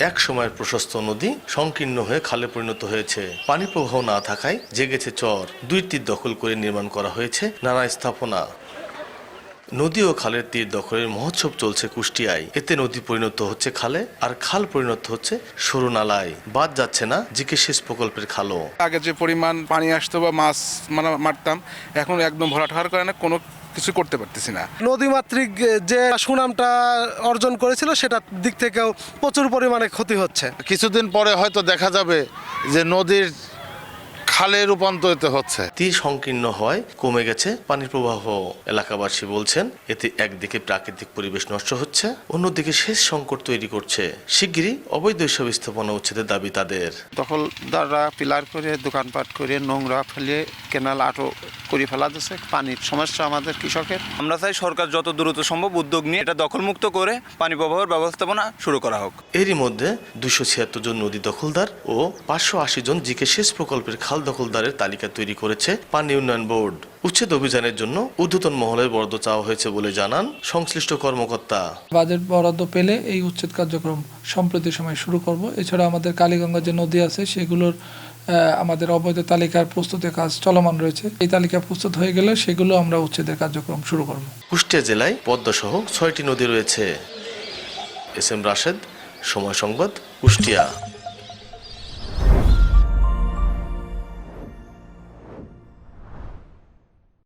এক সময়ের প্রশস্ত নদী সংকীর্ণ হয়ে খালে পরিণত হয়েছে। পানি প্রবাহ না থাকায় জেগেছে চর। 2 তীর দখল করে নির্মাণ করা হয়েছে নানা স্থাপনা। নদী ও খালের তীর দখলের মহোৎসব চলছে কুষ্টিয়ায়। এতে নদী পরিণত হচ্ছে খালে, আর খাল পরিণত হচ্ছে সরু নালায়। বাদ যাচ্ছে না জিকে সেচ প্রকল্পের খালও। আগে যে পরিমাণ পানি আসতো বা মাছ মারতাম, এখন একদম ভরাট হওয়ার কারণে কোনো কিছু করতে পারতেছি না। নদীমাতৃক যে সুনামটা অর্জন করেছিল সেটার দিক থেকেও প্রচুর পরিমাণে ক্ষতি হচ্ছে। কিছুদিন পরে হয়তো দেখা যাবে যে নদীর খালে রূপান্তরিত হচ্ছে। তীর সংকীর্ণ হয় কমে গেছে পানির প্রবাহ। এলাকাবাসী বলছেন এতে একদিকে প্রাকৃতিক পরিবেশ নষ্ট হচ্ছে, অন্যদিকে সেচ সংকট তৈরি করছে। শিগগিরই অবৈধ এসব স্থাপনা উচ্ছেদের দাবি তাদের। দখলদাররা পিলার করে দোকানপাট করে নোংরা ফেলে কেনাল আটক করে ফেলা দিচ্ছে। পানির সমস্যা আমাদের কৃষকের। আমরা চাই সরকার যত দ্রুত সম্ভব উদ্যোগ নিয়ে এটা দখলমুক্ত করে পানি প্রবাহের ব্যবস্থাপনা শুরু করা হোক। এরই মধ্যে 276 জন নদী দখলদার ও 580 জন জিকে সেচ প্রকল্পের খাল দখলদারের তালিকা তৈরি করেছে পানি উন্নয়ন বোর্ড। উচ্ছেদ অভিযানের জন্য ঊর্ধ্বতন মহলের বরাদ্দ চাওয়া হয়েছে বলে জানান সংশ্লিষ্ট কর্মকর্তা। বাজেট বরাদ্দ পেলে এই উচ্ছেদ কার্যক্রম সম্প্রতি সময় শুরু করব। এছাড়া আমাদের কালীগঙ্গা যে নদী আছে সেগুলোর আমাদের অবৈধ তালিকার প্রস্তুতের কাজ চলমান রয়েছে। এই তালিকা প্রস্তুত হয়ে গেলে সেগুলো আমরা উচ্ছেদের কার্যক্রম শুরু করব। কুষ্টিয়া জেলায় পদ্মা সহ 6টি নদী রয়েছে। এস এম রাশেদ, সময় সংবাদ, কুষ্টিয়া।